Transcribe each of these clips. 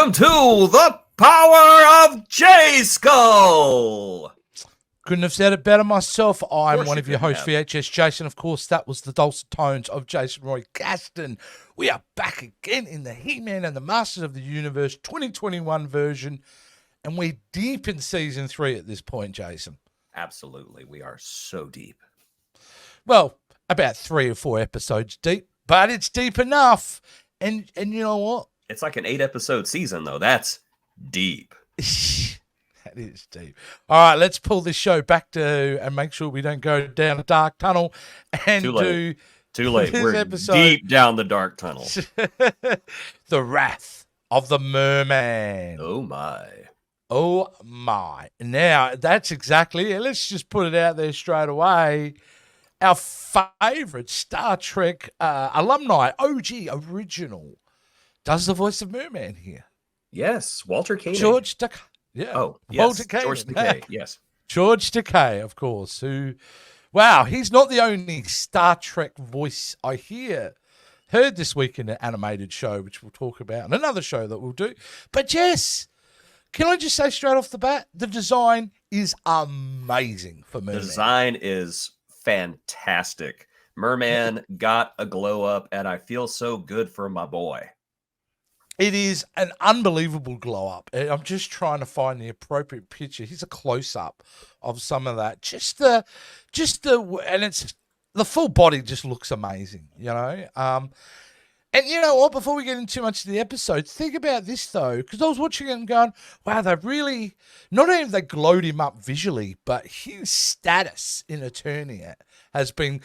Welcome to the Power of J Skull. Couldn't have said it better myself. I'm one of your couldn't hosts, have. VHS Jason. Of course, that was the dulcet tones of Jason Roy Gaston. We are back again in the He-Man and the Masters of the Universe 2021 version, and we're deep in season 3 at this point, Jason. Absolutely, we are so deep. Well, about 3 or 4 episodes deep, but it's deep enough. And you know what? It's like an 8-episode season, though. That's deep. That is deep. All right, let's pull this show back to and make sure we don't go down a dark tunnel and Too late. Too late. this We're episode- deep down the dark tunnel. The Wrath of the Merman. Oh my. Oh my. Now, that's exactly it. Let's just put it out there straight away. Our favorite Star Trek alumni, OG original, does the voice of Merman here. Yes, Walter Koenig. George Takei. Yeah. Oh, yes. Walter Koenig. George Takei. Yes. George Takei, of course, who, wow, he's not the only Star Trek voice I heard this week in an animated show, which we'll talk about, and another show that we'll do. But yes, can I just say straight off the bat, the design is amazing for The Merman. design is fantastic. Merman got a glow up, and I feel so good for my boy. It is an unbelievable glow up. I'm just trying to find the appropriate picture. Here's a close up of some of that. And it's the full body just looks amazing, you know. And you know what? Before we get into too much of the episode, think about this though, because I was watching it and going, "Wow, they've really not only have they glowed him up visually, but his status in Eternia has been,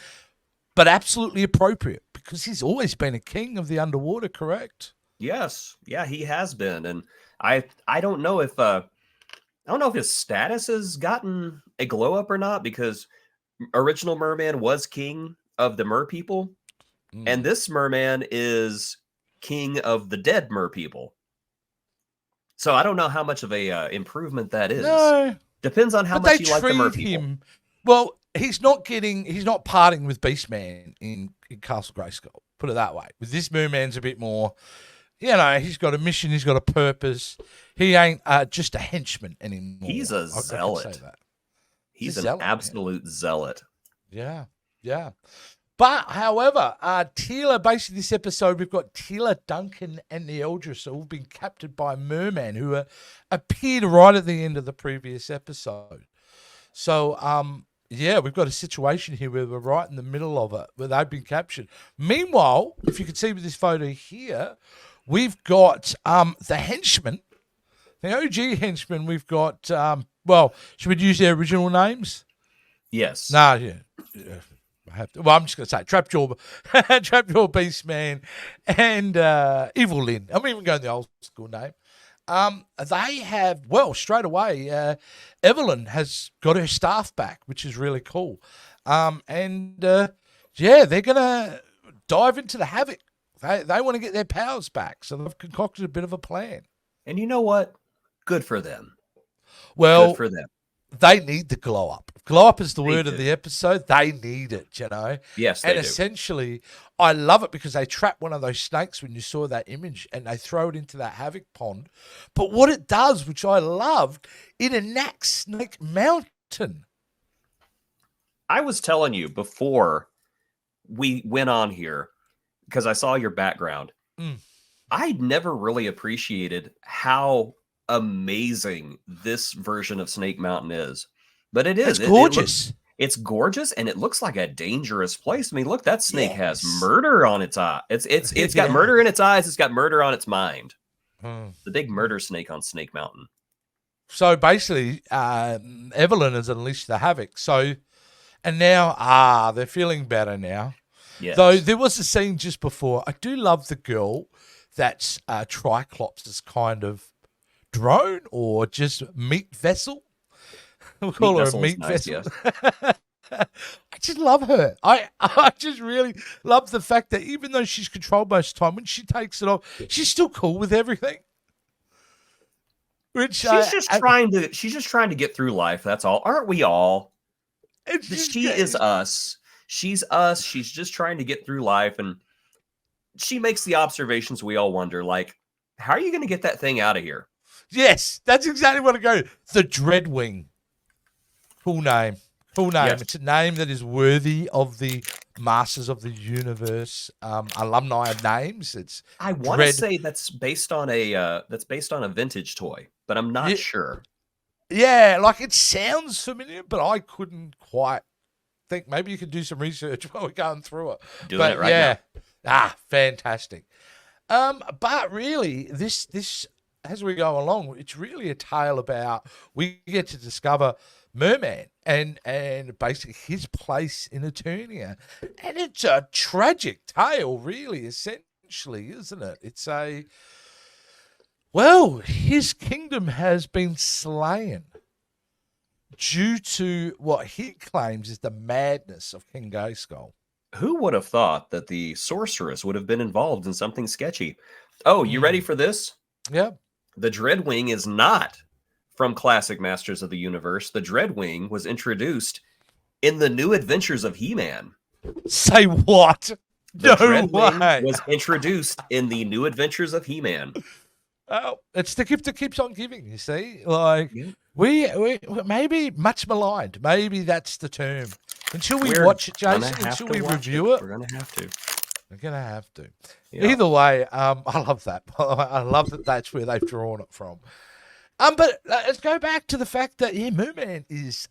but absolutely appropriate because he's always been a king of the underwater, correct?" Yes, yeah, he has been, and I don't know if his status has gotten a glow up or not, because original Merman was king of the Mer people, and this Merman is king of the dead Mer people. So I don't know how much of a improvement that is. No, Depends on how but much they you like the Mer treat people. him well. He's not parting with Beastman in Castle Grayskull. Put it that way. With this Merman's a bit more. You know, he's got a mission. He's got a purpose. He ain't just a henchman anymore. He's a I could zealot. say that. He's an zealot, man. absolute zealot. Yeah, yeah. But, however, Teela, basically this episode, we've got Teela, Duncan, and the Eldris all been captured by Merman, who appeared right at the end of the previous episode. So, yeah, we've got a situation here where we're right in the middle of it, where they've been captured. Meanwhile, if you can see with this photo here, we've got the henchman, the OG henchman. We've got, well, should we use their original names? Yes. No, yeah. I have to. Well, I'm just going to say Trapjaw, Trapjaw Beastman, and Evil Lyn. I'm even going the old school name. They have, well, straight away, Evelyn has got her staff back, which is really cool. And yeah, they're going to dive into the Havoc. They want to get their powers back, so they've concocted a bit of a plan. And you know what? Good for them. Well, Good for them. they need the glow up. Glow up is the They word do. of the episode. They need it, you know. Yes, they And do. essentially, I love it because they trap one of those snakes when you saw that image and they throw it into that Havoc pond. But what it does, which I loved, it enacts Snake Mountain. I was telling you before we went on here, because I saw your background, I'd never really appreciated how amazing this version of Snake Mountain is. But it is. It's gorgeous. It's gorgeous, and it looks like a dangerous place. I mean, look, that snake has Yes. murder on its eye. It's got Yeah. murder in its eyes. It's got murder on its mind. Hmm. The big murder snake on Snake Mountain. So basically, Evelyn has unleashed the Havoc. So, and now, they're feeling better now. Yes. Though there was a scene just before. I do love the girl that's Triclops' kind of drone or just meat vessel. We'll call her a vessel is meat nice, vessel. I just love her. I just really love the fact that even though she's controlled most of the time, when she takes it off, she's still cool with everything. Which she's just trying to get through life. That's all. Aren't we all? it's just- She is us. She's us. She's just trying to get through life, and she makes the observations we all wonder, like, how are you going to get that thing out of here? Yes, that's exactly what I go. The Dreadwing. Cool name. Cool name. Yes. It's a name that is worthy of the Masters of the Universe alumni names. It's I want to Dread. say that's based on a vintage toy, but I'm not Yeah. sure. Yeah, like it sounds familiar, but I couldn't quite think. Maybe you could do some research while we're going through it. Doing it right now. Fantastic. But really, this as we go along, it's really a tale about we get to discover Merman and basically his place in Eternia, and it's a tragic tale, really, essentially, isn't it? It's his kingdom has been slain due to what he claims is the madness of King Grayskull. Who would have thought that the sorceress would have been involved in something sketchy? Oh, you ready for this? Yeah. The Dreadwing is not from classic Masters of the Universe. The Dreadwing was introduced in the New Adventures of He-Man. Say what? The No Dreadwing way. was introduced in the New Adventures of He-Man. Oh, it's the gift that keeps on giving, you see? Like, Yeah. we maybe much maligned. Maybe that's the term. Until we We're watch it, gonna Jason, have until to we watch review it, We're gonna have to. we're going to have to. Yeah. Either way, I love that. I love that that's where they've drawn it from. But let's go back to the fact that, Merman is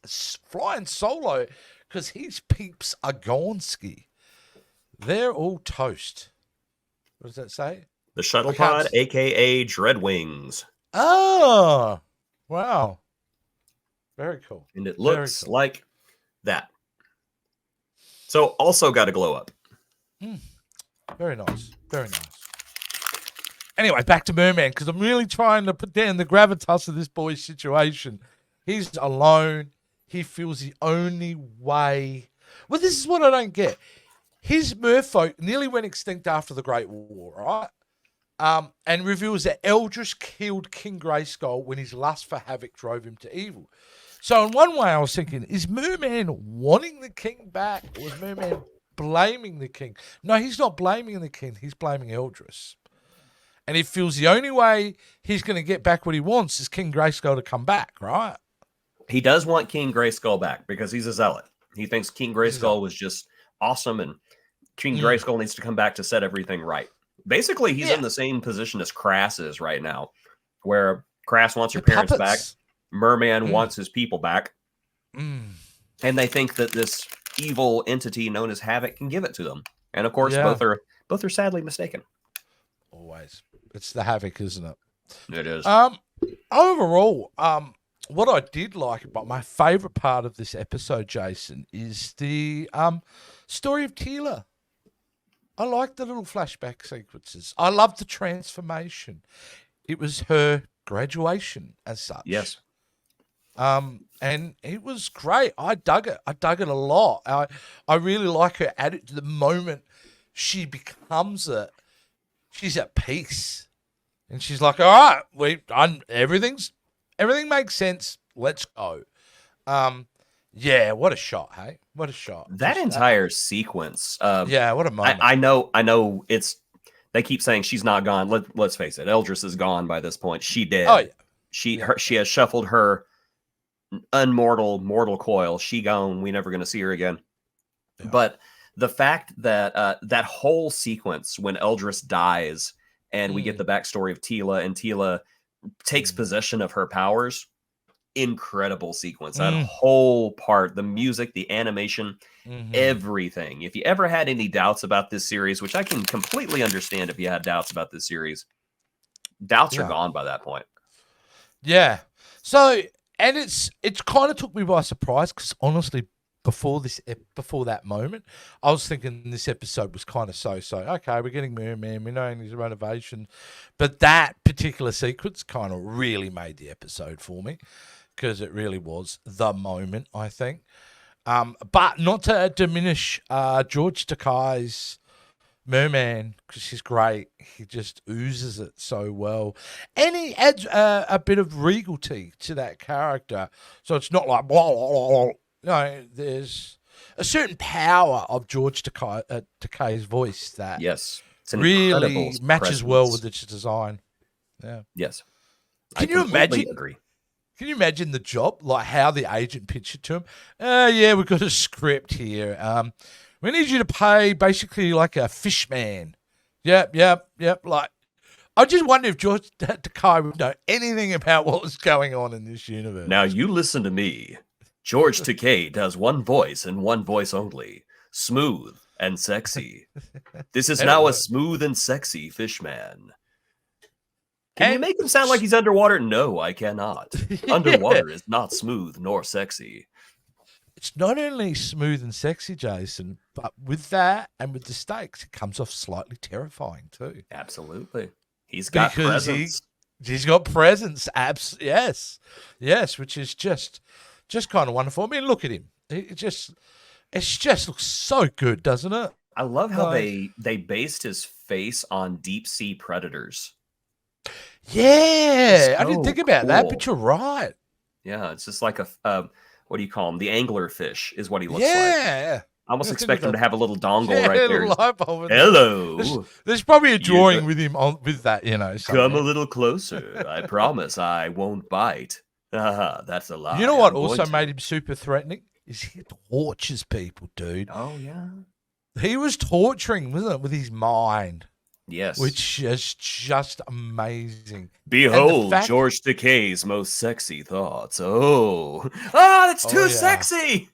flying solo because his peeps are gone ski. They're all toast. What does that say? The Shuttle I can't Pod, aka Dreadwings. Oh, wow. Very cool. And it Very looks cool. like that. So also got a glow up. Very nice. Very nice. Anyway, back to Merman, because I'm really trying to put down the gravitas of this boy's situation. He's alone. He feels the only way. Well, this is what I don't get. His merfolk nearly went extinct after the Great War, right? And reveals that Eldris killed King Grayskull when his lust for havoc drove him to evil. So in one way I was thinking, is Merman wanting the king back, or is Merman blaming the king? No, he's not blaming the king. He's blaming Eldris. And he feels the only way he's going to get back what he wants is King Grayskull to come back, right? He does want King Grayskull back because he's a zealot. He thinks King Grayskull was just awesome, and King Grayskull needs to come back to set everything right. Basically, he's in the same position as Crass is right now, where Crass wants her parents back, Merman wants his people back, and they think that this evil entity known as Havoc can give it to them. And of course, both are sadly mistaken. Always. It's the Havoc, isn't it? It is. Overall, what I did like about my favorite part of this episode, Jason, is the story of Teela. I like the little flashback sequences. I love the transformation. It was her graduation as such. Yes. And it was great. I dug it. I dug it a lot. I really like her attitude. The moment she becomes it, she's at peace. And she's like, all right, everything makes sense. Let's go. Yeah, what a shot, hey? What a shot. That entire sequence. Yeah, what a moment. I know it's, they keep saying she's not gone. Let's face it, Eldris is gone by this point. She did. Oh, yeah. She has shuffled her mortal coil. She gone. We never going to see her again. Yeah. But the fact that that whole sequence when Eldris dies and we get the backstory of Teela, and Teela takes possession of her powers, incredible sequence. That whole part, the music, the animation, everything. If you ever had any doubts about this series, which I can completely understand if you had doubts about this series, doubts are gone by that point. Yeah. So, and it's kind of took me by surprise, because honestly, before that moment, I was thinking this episode was kind of so. Okay, we're getting Merman, we know his motivation, but that particular sequence kind of really made the episode for me, because it really was the moment, I think. But not to diminish George Takei's Merman, because he's great. He just oozes it so well, and he adds a bit of regality to that character. So it's not like blah, blah, blah, blah. No, there's a certain power of George Takei's voice that it's really matches well with its design. Yeah. Yes. Can I you completely imagine? agree. Can you imagine the job, like how the agent pitched it to him? Yeah, we've got a script here. We need you to pay basically like a fish man. Yep. Like, I just wonder if George Takei would know anything about what was going on in this universe. Now you listen to me. George Takei does one voice and one voice only. Smooth and sexy. This is now a smooth and sexy fish man. Can you make him sound like he's underwater? No, I cannot. Underwater is not smooth nor sexy. It's not only smooth and sexy, Jason, but with that and with the stakes, it comes off slightly terrifying too. Absolutely. He's got presence. He's got presence. Yes, which is just kind of wonderful. I mean, look at him. It just looks so good, doesn't it? I love how they based his face on deep sea predators. Yeah, So I didn't think about that, cool. but you're right. Yeah, it's just like a what do you call him? The angler fish is what he looks like. Yeah. I almost expect him to have a little dongle right there. Hello. There's probably a drawing with him with that, Come somewhere. a little closer. I promise I won't bite. That's a lie. You know what also made him super threatening? Is he tortures people, dude. Oh, yeah. He was torturing, wasn't it, with his mind. Yes. Which is just amazing. Behold George Takei's most sexy thoughts. Oh, that's too sexy.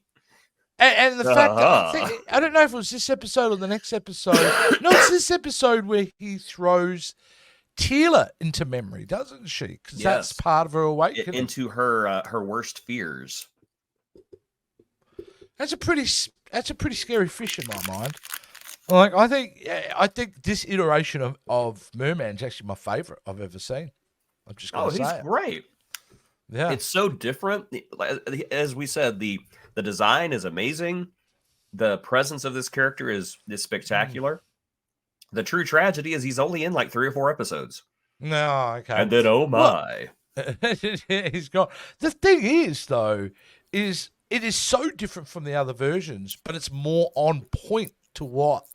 And the fact that I don't know if it was this episode or the next episode. No, it's this episode where he throws Teela into memory, doesn't she? Because that's part of her awakening. Into her worst fears. That's a pretty scary fish in my mind. Like I think this iteration of Merman is actually my favorite I've ever seen. I'm just gonna say he's great. Yeah, it's so different. As we said, the design is amazing. The presence of this character is spectacular. The true tragedy is he's only in like 3 or 4 episodes. No, okay. And then oh my, he's gone. The thing is, though, is it is so different from the other versions, but it's more on point to what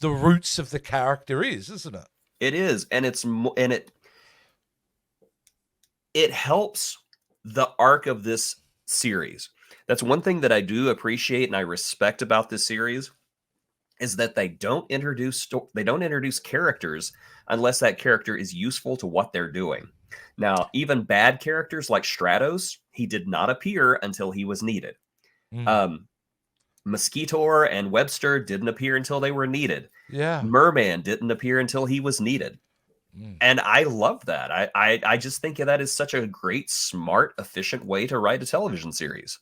the roots of the character is, isn't it? It is, and it helps the arc of this series. That's one thing that I do appreciate and I respect about this series is that they don't introduce characters unless that character is useful to what they're doing. Now, even bad characters like Stratos, he did not appear until he was needed. Mosquitor and Webster didn't appear until they were needed. Yeah. Merman didn't appear until he was needed. And I love that. I just think that is such a great, smart, efficient way to write a television series.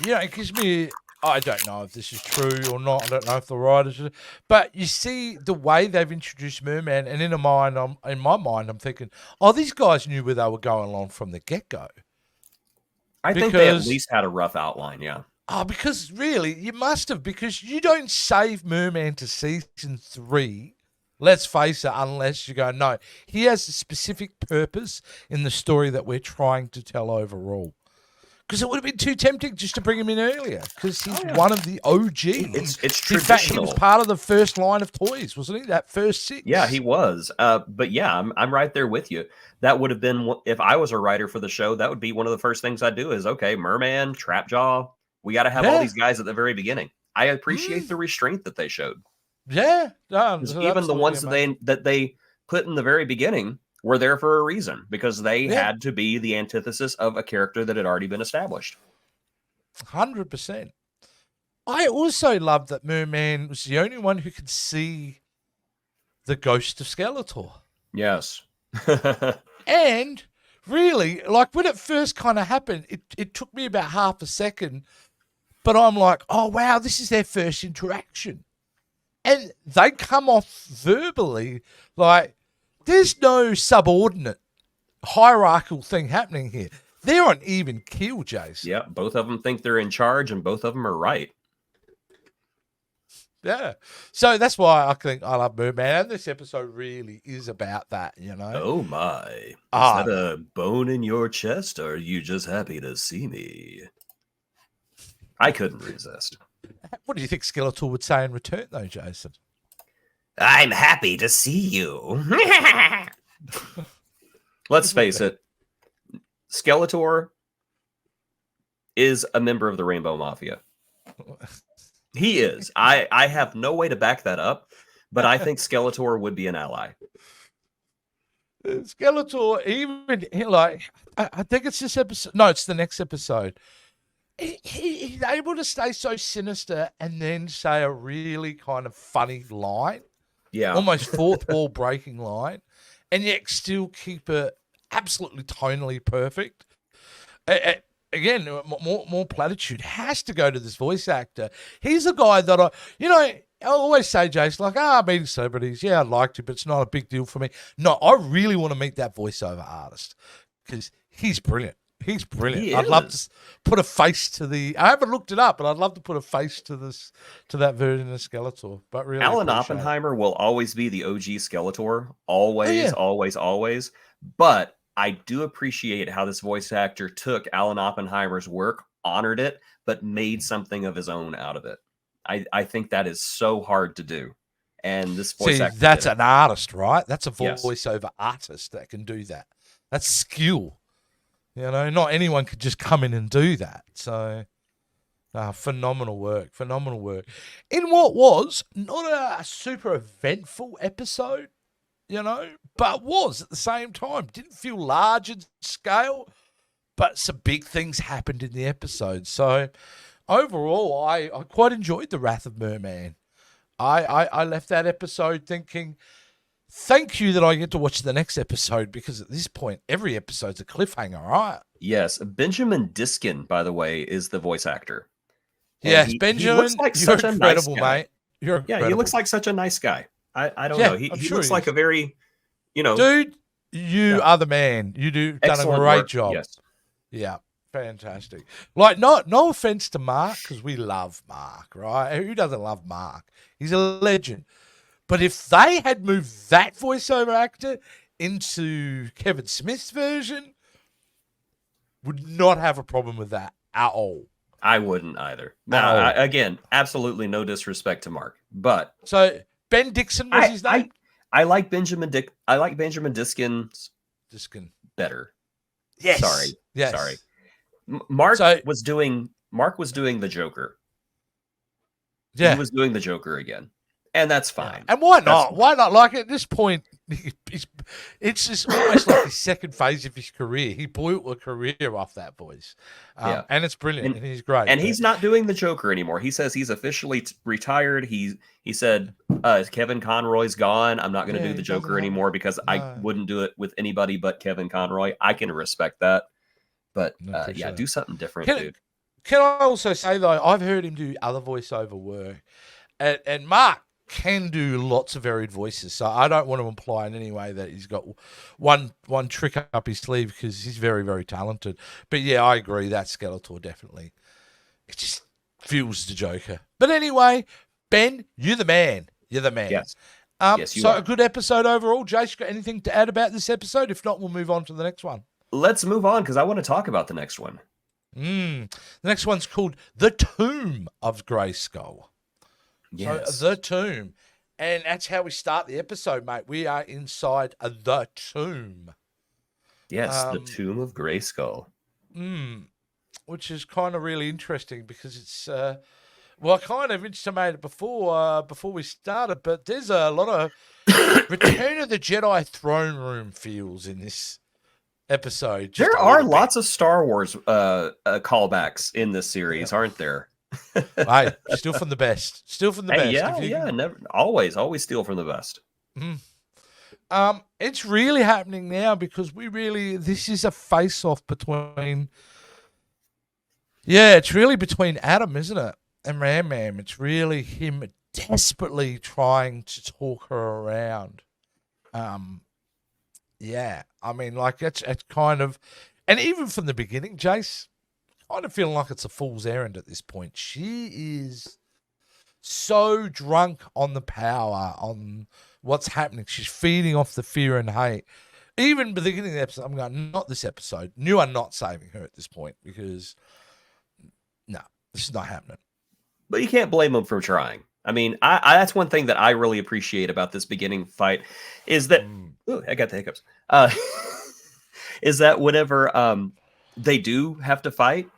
Yeah, it gives me... I don't know if this is true or not. I don't know if the writers... But you see the way they've introduced Merman, and in my mind, I'm thinking, these guys knew where they were going along from the get-go. I think they at least had a rough outline, yeah. Because really, you must have, because you don't save Merman to season 3, let's face it, unless you go, no, he has a specific purpose in the story that we're trying to tell overall. Because it would have been too tempting just to bring him in earlier, because he's one of the OGs. It's traditional. In fact, he was part of the first line of toys, wasn't he? That first 6. Yeah, he was. But yeah, I'm right there with you. That would have been, if I was a writer for the show, that would be one of the first things I'd do is, okay, Merman, Trapjaw, we got to have all these guys at the very beginning. I appreciate the restraint that they showed. Yeah. Even the ones that they put in the very beginning were there for a reason, because they had to be the antithesis of a character that had already been established. 100%. I also love that Merman was the only one who could see the ghost of Skeletor. Yes. And really, like when it first kind of happened, it took me about half a second, but I'm like, oh, wow, this is their first interaction. And they come off verbally like there's no subordinate hierarchical thing happening here. They're on even keel, Jace. Yeah, both of them think they're in charge and both of them are right. Yeah. So that's why I think I love Merman. And this episode really is about that, you know? Oh, my. Is that a bone in your chest, or are you just happy to see me? I couldn't resist. What do you think Skeletor would say in return, though, Jason? I'm happy to see you. let's face it, Skeletor is a member of the Rainbow Mafia. He is. I have no way to back that up, but I think Skeletor would be an ally. Skeletor, even like, I think it's this episode. No, it's the next episode. He's able to stay so sinister and then say a really kind of funny line, almost fourth wall breaking line, and yet still keep it absolutely tonally perfect. Again, more platitude has to go to this voice actor. He's a guy that I always say, Jason, like, meeting celebrities, yeah, I'd like to, but it's not a big deal for me. No, I really want to meet that voiceover artist because he's brilliant. He's brilliant. I'd love to put a face to I haven't looked it up, but I'd love to put a face to that version of Skeletor. But really, Alan Oppenheimer will always be the OG Skeletor. Always, always, always. But I do appreciate how this voice actor took Alan Oppenheimer's work, honored it, but made something of his own out of it. I think that is so hard to do. And this voice actor that's an artist, right? That's a voiceover artist that can do that. That's skill. Not anyone could just come in and do that. So, phenomenal work. Phenomenal work. In what was not a super eventful episode, but was at the same time. Didn't feel large in scale, but some big things happened in the episode. So, overall, I quite enjoyed The Wrath of Merman. I left that episode thinking, thank you that I get to watch the next episode, because at this point, every episode's a cliffhanger, right? Yes. Benjamin Diskin, by the way, is the voice actor. And yes, Benjamin, looks like you're such incredible, a nice guy. Mate. You're incredible. He looks like such a nice guy. I don't know. He looks like a very, Dude, you are the man. You done a great work. Job. Yes. Yeah. Fantastic. Like, no offense to Mark, because we love Mark, right? Who doesn't love Mark? He's a legend. But if they had moved that voiceover actor into Kevin Smith's version, would not have a problem with that at all. I wouldn't either. No, again, absolutely no disrespect to Mark, but so Ben Dixon was his name. I like Benjamin Diskin better. Yes. Sorry. Yes. Sorry. Mark was doing the Joker. Yeah. He was doing the Joker again. And that's fine. And why not? Why not? Like, at this point, it's just almost like his second phase of his career. He built a career off that voice. And it's brilliant. And he's great. And he's not doing the Joker anymore. He says he's officially retired. He said, Kevin Conroy's gone. I'm not going to do the Joker anymore because I wouldn't do it with anybody but Kevin Conroy. I can respect that. But do something different, dude. Can I also say, though, I've heard him do other voiceover work. And Mark can do lots of varied voices, so I don't want to imply in any way that he's got one trick up his sleeve, because he's very, very talented. But yeah, I agree, that Skeletor definitely, it just feels the Joker. But anyway, Ben, you're the man. You're the man. Yes. Yes, you are. A good episode overall. Jace, got anything to add about this episode? If not, we'll move on to the next one. Let's move on, because I want to talk about the next one. The next one's called The Tomb of Grayskull. Yes. So, the tomb. And that's how we start the episode, mate. We are inside the tomb. Yes, the Tomb of Grayskull. Which is kind of really interesting, because it's, I kind of intimated before we started, but there's a lot of Return of the Jedi throne room feels in this episode. There are lots of Star Wars callbacks in this series, aren't there? Hey, still from the best. Still from the best. Yeah, never, always steal from the best. It's really happening now, because this is a face-off between, it's really between Adam, isn't it, and Ram Man. It's really him desperately trying to talk her around. I mean, like, it's kind of, and even from the beginning, Jace, kind of feeling like it's a fool's errand at this point. She is so drunk on the power, on what's happening. She's feeding off the fear and hate. Even the beginning of the episode, I'm going, not this episode. You are not saving her at this point, because, no, this is not happening. But you can't blame them for trying. I mean, I that's one thing that I really appreciate about this beginning fight is that... Ooh, I got the hiccups. is that whenever they do have to fight,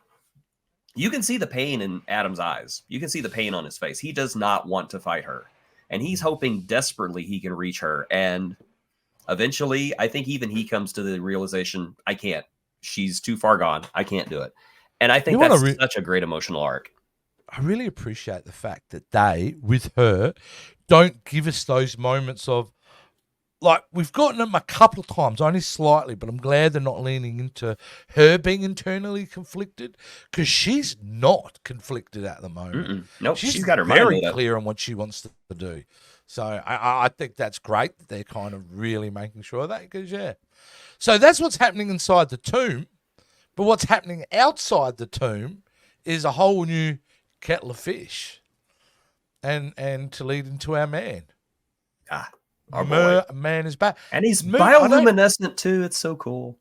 you can see the pain in Adam's eyes. You can see the pain on his face. He does not want to fight her. And he's hoping desperately he can reach her. And eventually, I think even he comes to the realization, I can't. She's too far gone. I can't do it. And I think that's such a great emotional arc. I really appreciate the fact that they, with her, don't give us those moments of, like, we've gotten them a couple of times, only slightly, but I'm glad they're not leaning into her being internally conflicted, because she's not conflicted at the moment. Nope, she's got her very mind clear on what she wants to do. So I think that's great that they're kind of really making sure of that, because, yeah. So that's what's happening inside the tomb, but what's happening outside the tomb is a whole new kettle of fish, and to lead into our man. Our man is back, and he's bioluminescent too. It's so cool.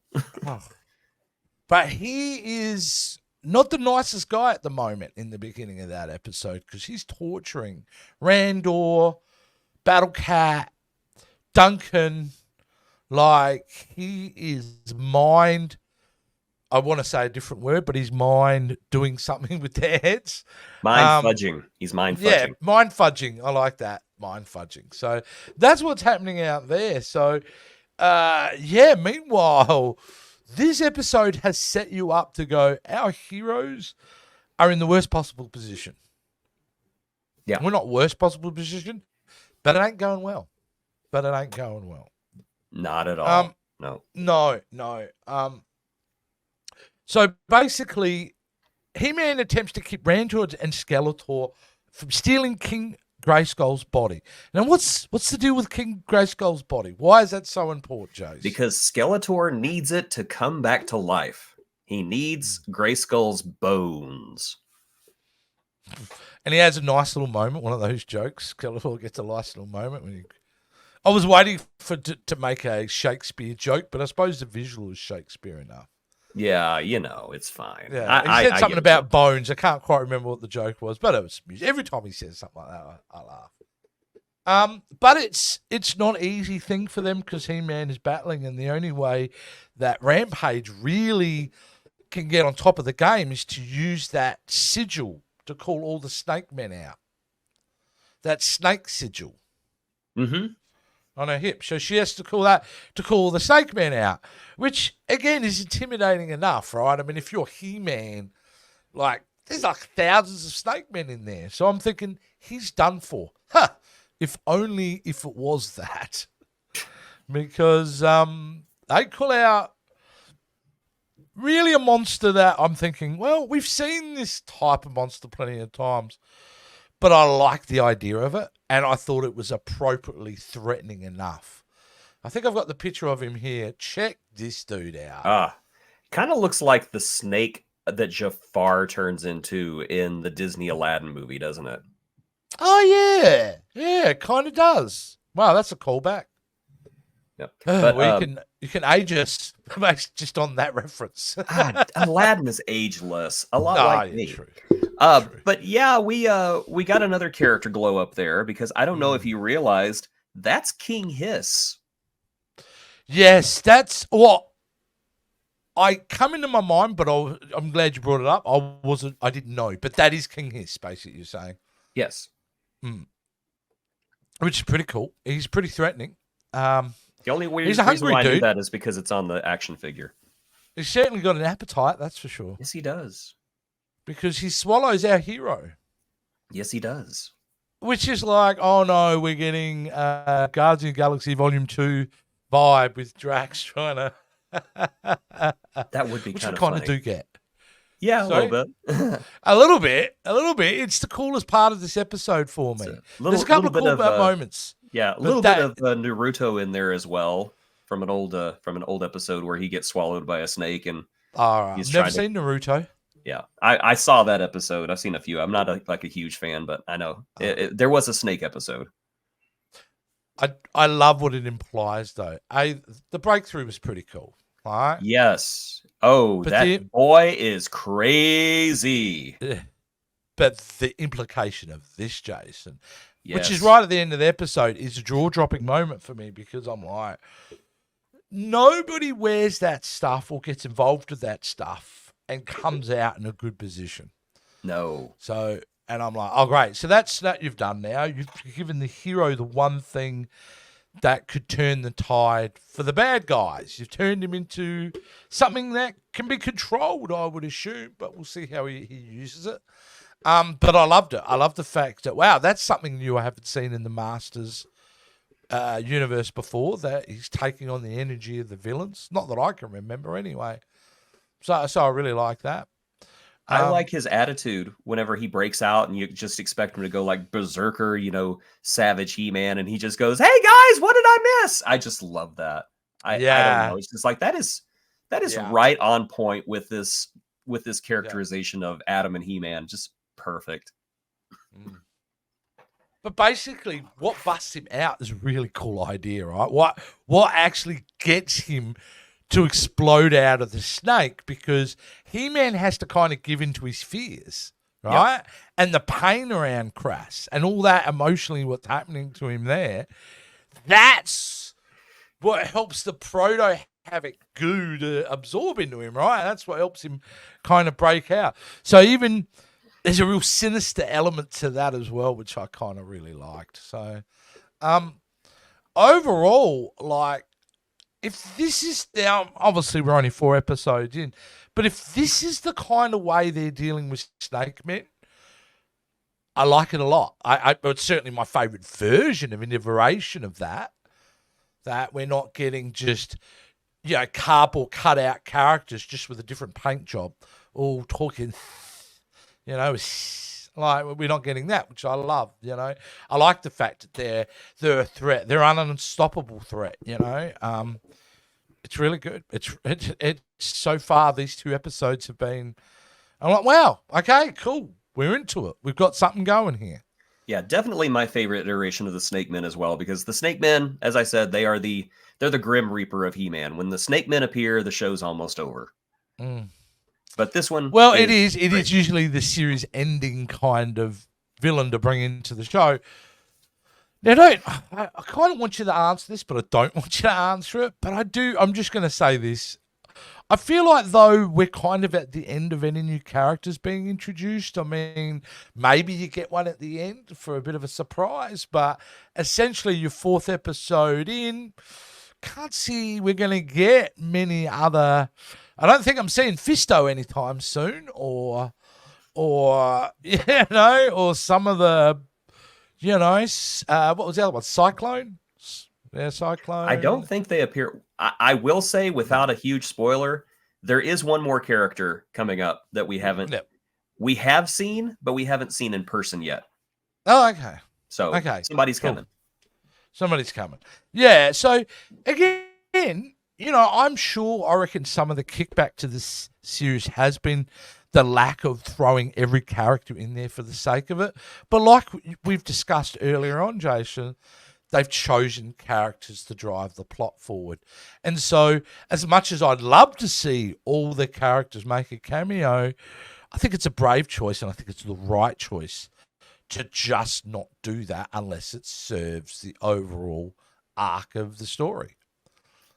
But he is not the nicest guy at the moment in the beginning of that episode, because he's torturing Randor, Battle Cat, Duncan. Like, he is mind. I want to say a different word, but he's mind doing something with their heads. Mind fudging. He's mind fudging. Yeah, mind fudging. I like that. Mind fudging. So that's what's happening out there. So, meanwhile, this episode has set you up to go, our heroes are in the worst possible position. Yeah. We're not worst possible position, but it ain't going well. Not at all. No. So basically, He-Man attempts to keep Randor and Skeletor from stealing King Grayskull's body. Now, what's the deal with King Grayskull's body? Why is that so important, Jace? Because Skeletor needs it to come back to life. He needs Grayskull's bones. And he has a nice little moment, one of those jokes. Skeletor gets a nice little moment when I was waiting to make a Shakespeare joke, but I suppose the visual is Shakespeare enough. Yeah, it's fine. Yeah, he said something about bones. I can't quite remember what the joke was, but it was music. Every time he says something like that, I laugh. But it's not an easy thing for them, because He-Man is battling, and the only way that Rampage really can get on top of the game is to use that sigil to call all the Snake Men out. That snake sigil. Mm-hmm. On her hip. So she has to call the Snake Men out, which, again, is intimidating enough, right? I mean, if you're He-Man, like, there's like thousands of Snake Men in there. So I'm thinking, he's done for. If only if it was that. Because they call out really a monster that I'm thinking, well, we've seen this type of monster plenty of times, but I like the idea of it. And I thought it was appropriately threatening enough. I think I've got the picture of him here. Check this dude out. Kind of looks like the snake that Jafar turns into in the Disney Aladdin movie, doesn't it? Oh, yeah. Yeah, it kind of does. Wow, that's a callback. Yep. But, you can age us just on that reference. Aladdin is ageless. A lot like me. True. But yeah, we got another character glow up there, because I don't know if you realized that's King Hiss. Yes, that's what I come into my mind, but I'm glad you brought it up. I didn't know, but that is King Hiss, basically, you're saying. Yes. Which is pretty cool. He's pretty threatening. The only reason why I knew that is because it's on the action figure. He's certainly got an appetite, that's for sure. Yes, he does. Because he swallows our hero. Yes, he does. Which is like, oh no, we're getting Guardians of the Galaxy Volume 2 vibe with Drax trying to... That would be which kind of we funny. do get. Yeah, a little bit. A little bit. It's the coolest part of this episode for me. There's a couple of cool moments. Yeah, a little bit of Naruto in there as well, from an old episode where he gets swallowed by a snake, and I've never seen Naruto. Yeah, I saw that episode. I've seen a few. I'm not a huge fan, but I know there was a snake episode. I love what it implies, though. The breakthrough was pretty cool. Right? Yes. Oh, but that boy is crazy. But the implication of this, Jason, yes, which is right at the end of the episode, is a jaw-dropping moment for me, because I'm like, nobody wears that stuff or gets involved with that stuff and comes out in a good position. No. So, and I'm like, oh, great. So that's that you've done now. You've given the hero the one thing that could turn the tide for the bad guys. You've turned him into something that can be controlled, I would assume, but we'll see how he uses it. But I loved it. I love the fact that, wow, that's something new I haven't seen in the Masters universe before, that he's taking on the energy of the villains. Not that I can remember anyway. So I really like that. I like his attitude whenever he breaks out and you just expect him to go like berserker, savage He-Man, and he just goes, "Hey guys, what did I miss?" I just love that. I don't know. It's just like that is right on point with this characterization of Adam and He-Man. Just perfect. But basically, what busts him out is a really cool idea, right? What actually gets him to explode out of the snake, because He-Man has to kind of give in to his fears, right? Yep. And the pain around Crass and all that emotionally what's happening to him there, that's what helps the proto-Havoc goo to absorb into him, right? That's what helps him kind of break out. So even there's a real sinister element to that as well, which I kind of really liked. So overall, like, if this is now, obviously we're only 4 episodes in, but if this is the kind of way they're dealing with Snake Men, I like it a lot. It's certainly my favorite version of an iteration of that we're not getting just, cardboard cutout characters just with a different paint job, all talking, like, we're not getting that, which I love, I like the fact that they're a threat. They're an unstoppable threat, It's really good. It's so far, these 2 episodes have been, I'm like, wow, okay, cool. We're into it. We've got something going here. Yeah, definitely my favorite iteration of the Snake Men as well, because the Snake Men, as I said, they're the Grim Reaper of He-Man. When the Snake Men appear, the show's almost over. But this one, well, it is usually the series ending kind of villain to bring into the show. Now, I kind of want you to answer this, but I don't want you to answer it. But I do. I'm just going to say this. I feel like, though, we're kind of at the end of any new characters being introduced. I mean, maybe you get one at the end for a bit of a surprise, but essentially your 4th episode in, can't see we're going to get many other. I don't think I'm seeing Fisto anytime soon, or some of the. What was the other one? Cyclone? Yeah, Cyclone. I don't think they appear. I will say, without a huge spoiler, there is one more character coming up that we haven't. We have seen, but we haven't seen in person yet. Oh, okay. So, somebody's coming. Somebody's coming. Yeah, so, again, I reckon some of the kickback to this series has been the lack of throwing every character in there for the sake of it. But like we've discussed earlier on, Jason, they've chosen characters to drive the plot forward. And so as much as I'd love to see all the characters make a cameo, I think it's a brave choice, and I think it's the right choice to just not do that unless it serves the overall arc of the story.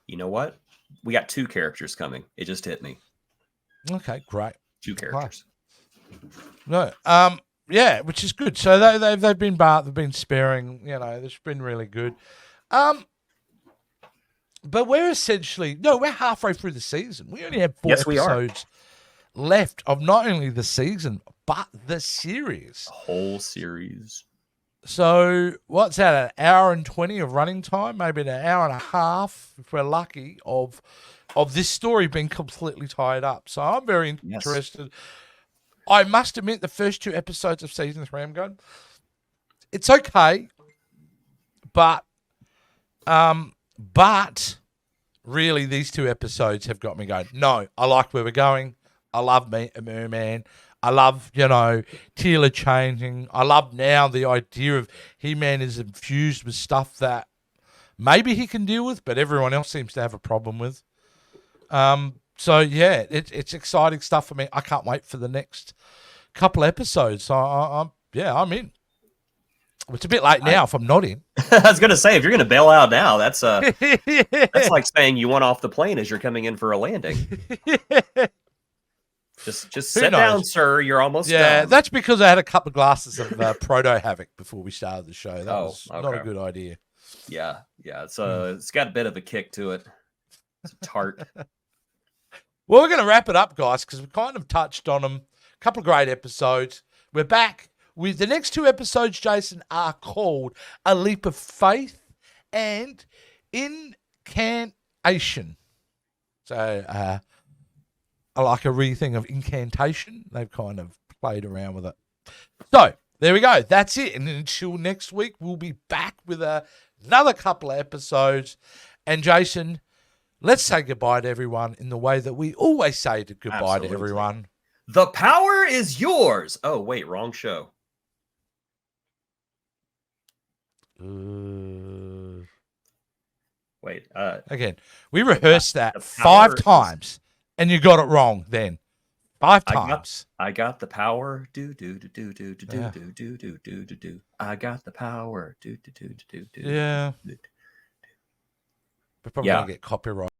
You know what? We got 2 characters coming. It just hit me. Okay, great. 2 characters. No, yeah, which is good. So they've been sparing. It's been really good. But we're we're halfway through the season. We only have 4 episodes left of not only the season but the series. The whole series. So what's that? An hour and 20 of running time, maybe an hour and a half if we're lucky of this story being completely tied up. So I'm very interested. I must admit, the first 2 episodes of season 3, I'm going, it's okay, but really these 2 episodes have got me going, no, I like where we're going. I love Merman. I love, Teela changing. I love now the idea of He-Man is infused with stuff that maybe he can deal with, but everyone else seems to have a problem with. So yeah, it's exciting stuff for me. I can't wait for the next couple episodes. So I'm in. It's a bit late now if I'm not in. I was gonna say, if you're gonna bail out now, that's like saying you want off the plane as you're coming in for a landing. Just sit down, sir. You're almost done. That's because I had a couple of glasses of Proto Havoc before we started the show. That was not a good idea. Yeah. It's got a bit of a kick to it. It's tart. Well, we're going to wrap it up, guys, because we kind of touched on them. A couple of great episodes. We're back with the next 2 episodes, Jason, are called A Leap of Faith and Incantation. So, I like a re-thing of incantation. They've kind of played around with it. So, there we go. That's it. And until next week, we'll be back with another couple of episodes. And Jason, let's say goodbye to everyone in the way that we always say goodbye to everyone. The power is yours. Oh, wait, wrong show. Wait. Again, we rehearsed that 5 times, and you got it wrong then. 5 times. I got the power. Do do do do do do do do do do do do do. I got the power. Do do do do do do. Yeah. We're probably gonna get copyright.